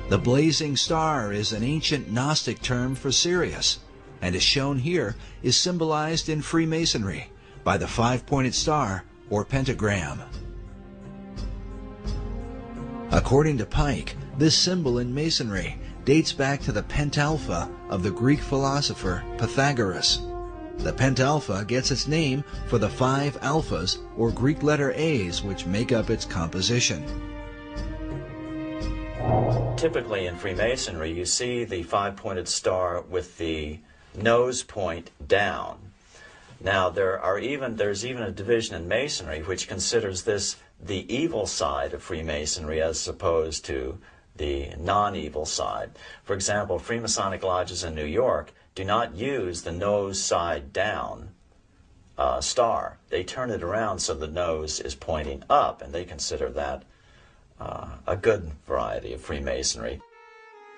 The blazing star is an ancient Gnostic term for Sirius, and as shown here is symbolized in Freemasonry by the five-pointed star or pentagram. According to Pike, this symbol in Masonry dates back to the pentalpha of the Greek philosopher Pythagoras. The pentalpha gets its name for the 5 alphas or Greek letter A's which make up its composition. Typically in Freemasonry, you see the five-pointed star with the nose point down. Now, there's even a division in Masonry which considers this the evil side of Freemasonry as opposed to the non-evil side. For example, Freemasonic lodges in New York do not use the nose side down star. They turn it around so the nose is pointing up, and they consider that a good variety of Freemasonry.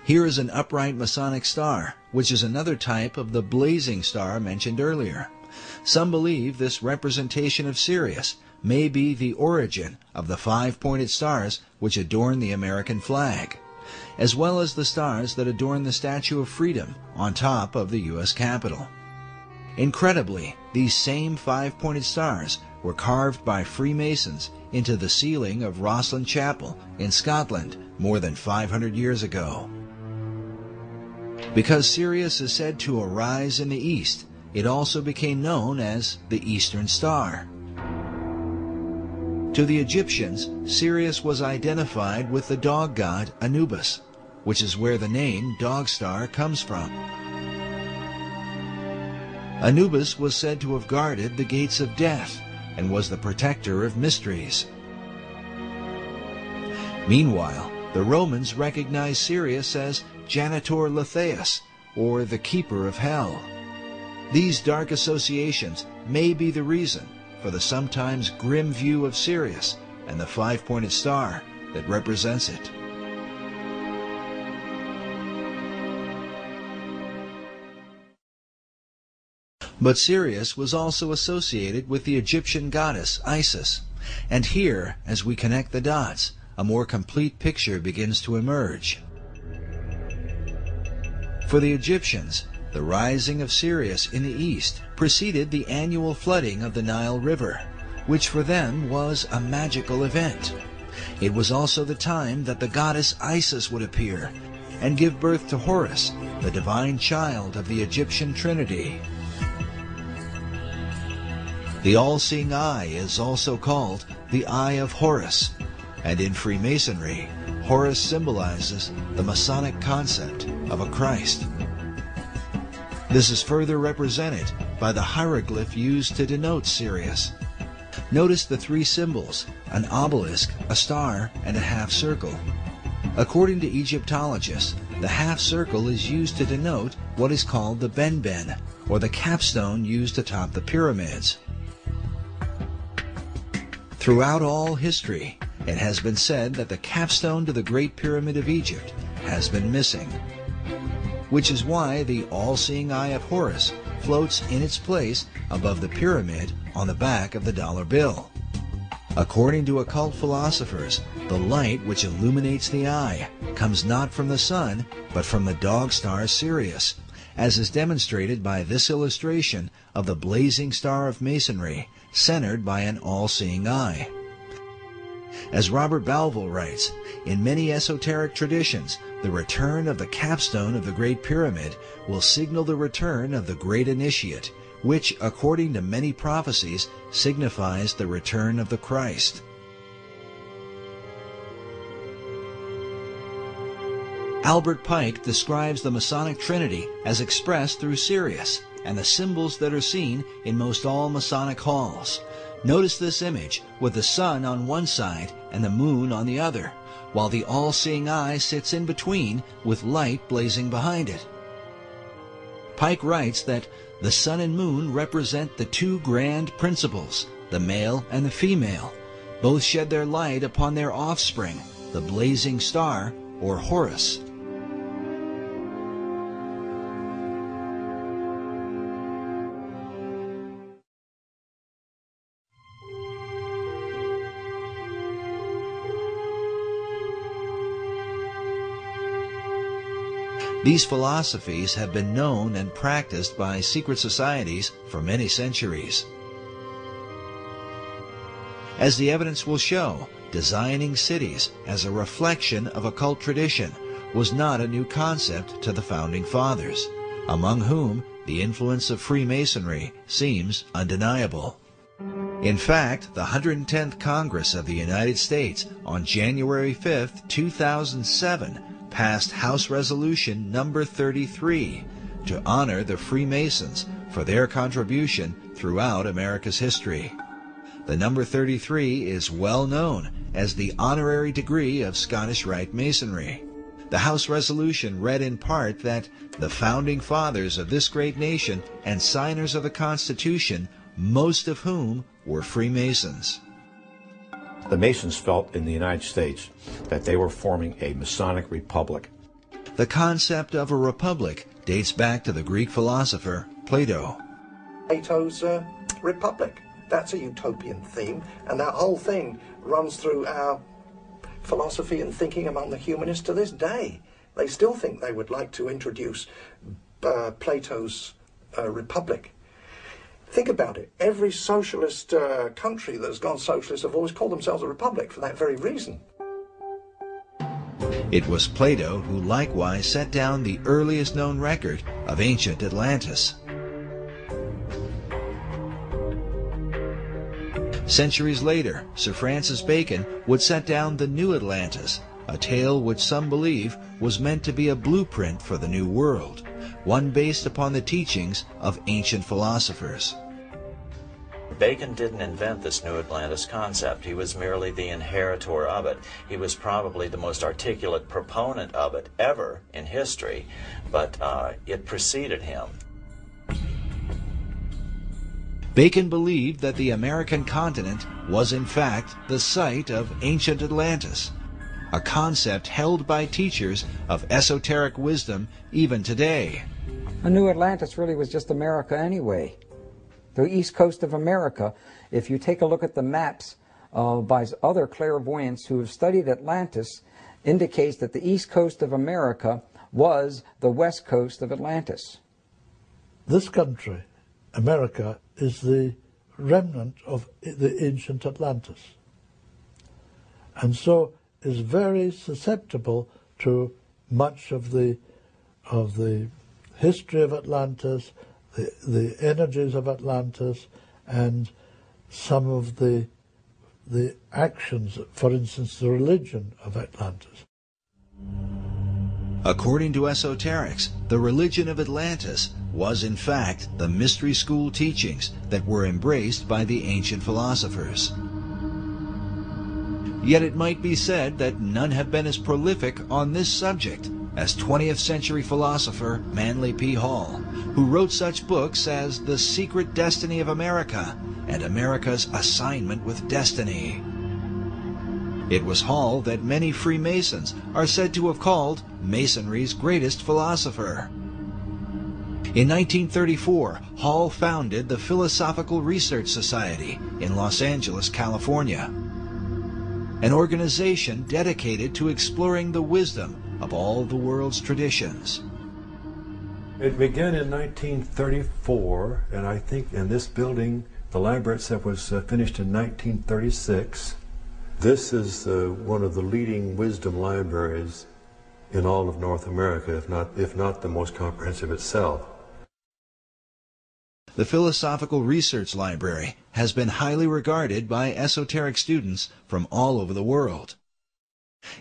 Here is an upright Masonic star, which is another type of the blazing star mentioned earlier. Some believe this representation of Sirius may be the origin of the five-pointed stars which adorn the American flag, as well as the stars that adorn the Statue of Freedom on top of the U.S. Capitol. Incredibly, these same five-pointed stars were carved by Freemasons into the ceiling of Rosslyn Chapel in Scotland more than 500 years ago. Because Sirius is said to arise in the east, it also became known as the Eastern Star. To the Egyptians, Sirius was identified with the dog god Anubis, which is where the name Dog Star comes from. Anubis was said to have guarded the gates of death and was the protector of mysteries. Meanwhile, the Romans recognized Sirius as Janitor Letheus, or the Keeper of Hell. These dark associations may be the reason for the sometimes grim view of Sirius and the five-pointed star that represents it. But Sirius was also associated with the Egyptian goddess Isis, and here, as we connect the dots, a more complete picture begins to emerge. For the Egyptians, the rising of Sirius in the east preceded the annual flooding of the Nile River, which for them was a magical event. It was also the time that the goddess Isis would appear and give birth to Horus, the divine child of the Egyptian Trinity. The all-seeing eye is also called the Eye of Horus, and in Freemasonry, Horus symbolizes the Masonic concept of a Christ. This is further represented by the hieroglyph used to denote Sirius. Notice the three symbols, an obelisk, a star, and a half-circle. According to Egyptologists, the half-circle is used to denote what is called the benben, or the capstone used to top the pyramids. Throughout all history, it has been said that the capstone to the Great Pyramid of Egypt has been missing, which is why the all-seeing eye of Horus floats in its place above the pyramid on the back of the dollar bill. According to occult philosophers, the light which illuminates the eye comes not from the sun, but from the dog star Sirius, as is demonstrated by this illustration of the blazing star of Masonry, centered by an all-seeing eye. As Robert Balville writes, in many esoteric traditions, the return of the capstone of the Great Pyramid will signal the return of the Great Initiate, which, according to many prophecies, signifies the return of the Christ. Albert Pike describes the Masonic Trinity as expressed through Sirius and the symbols that are seen in most all Masonic halls. Notice this image with the sun on one side and the moon on the other, while the all-seeing eye sits in between with light blazing behind it. Pike writes that the sun and moon represent the two grand principles, the male and the female. Both shed their light upon their offspring, the blazing star, or Horus. These philosophies have been known and practiced by secret societies for many centuries. As the evidence will show, designing cities as a reflection of occult tradition was not a new concept to the Founding Fathers, among whom the influence of Freemasonry seems undeniable. In fact, the 110th Congress of the United States on January 5, 2007, passed House Resolution number 33 to honor the Freemasons for their contribution throughout America's history. The number 33 is well known as the honorary degree of Scottish Rite Masonry. The House resolution read in part that the Founding Fathers of this great nation and signers of the Constitution, most of whom were Freemasons. The Masons felt in the United States that they were forming a Masonic republic. The concept of a republic dates back to the Greek philosopher Plato. Plato's Republic. That's a utopian theme, and that whole thing runs through our philosophy and thinking among the humanists to this day. They still think they would like to introduce Plato's Republic. Think about it. Every socialist country that's gone socialist have always called themselves a republic for that very reason. It was Plato who likewise set down the earliest known record of ancient Atlantis. Centuries later, Sir Francis Bacon would set down the New Atlantis, a tale which some believe was meant to be a blueprint for the New World, one based upon the teachings of ancient philosophers. Bacon didn't invent this New Atlantis concept. He was merely the inheritor of it. He was probably the most articulate proponent of it ever in history, but it preceded him. Bacon believed that the American continent was in fact the site of ancient Atlantis, a concept held by teachers of esoteric wisdom even today. A New Atlantis really was just America anyway. The east coast of America, if you take a look at the maps by other clairvoyants who have studied Atlantis, indicates that the east coast of America was the west coast of Atlantis. This country, America, is the remnant of the ancient Atlantis, and so is very susceptible to much of the history of Atlantis, the energies of Atlantis, and some of the actions, for instance, the religion of Atlantis. According to esoterics, the religion of Atlantis was in fact the mystery school teachings that were embraced by the ancient philosophers. Yet it might be said that none have been as prolific on this subject as 20th century philosopher Manly P. Hall, who wrote such books as The Secret Destiny of America and America's Assignment with Destiny. It was Hall that many Freemasons are said to have called Masonry's greatest philosopher. In 1934, Hall founded the Philosophical Research Society in Los Angeles, California, an organization dedicated to exploring the wisdom of all the world's traditions. It began in 1934, and I think in this building, the library itself was finished in 1936. This is one of the leading wisdom libraries in all of North America, if not the most comprehensive itself. The Philosophical Research Library has been highly regarded by esoteric students from all over the world.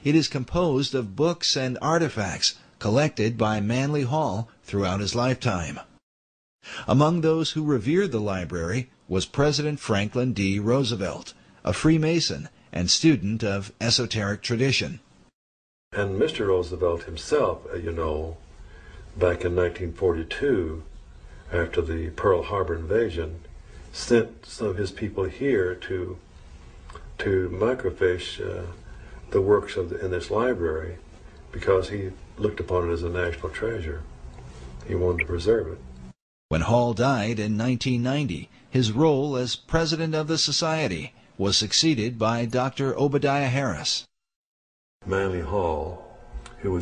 It is composed of books and artifacts collected by Manly Hall throughout his lifetime. Among those who revered the library was President Franklin D. Roosevelt, a Freemason and student of esoteric tradition. And Mr. Roosevelt himself, back in 1942, after the Pearl Harbor invasion, sent some of his people here to microfiche the works in this library, because he looked upon it as a national treasure. He wanted to preserve it. When Hall died in 1990, his role as president of the society was succeeded by Dr. Obadiah Harris. Manly Hall, who was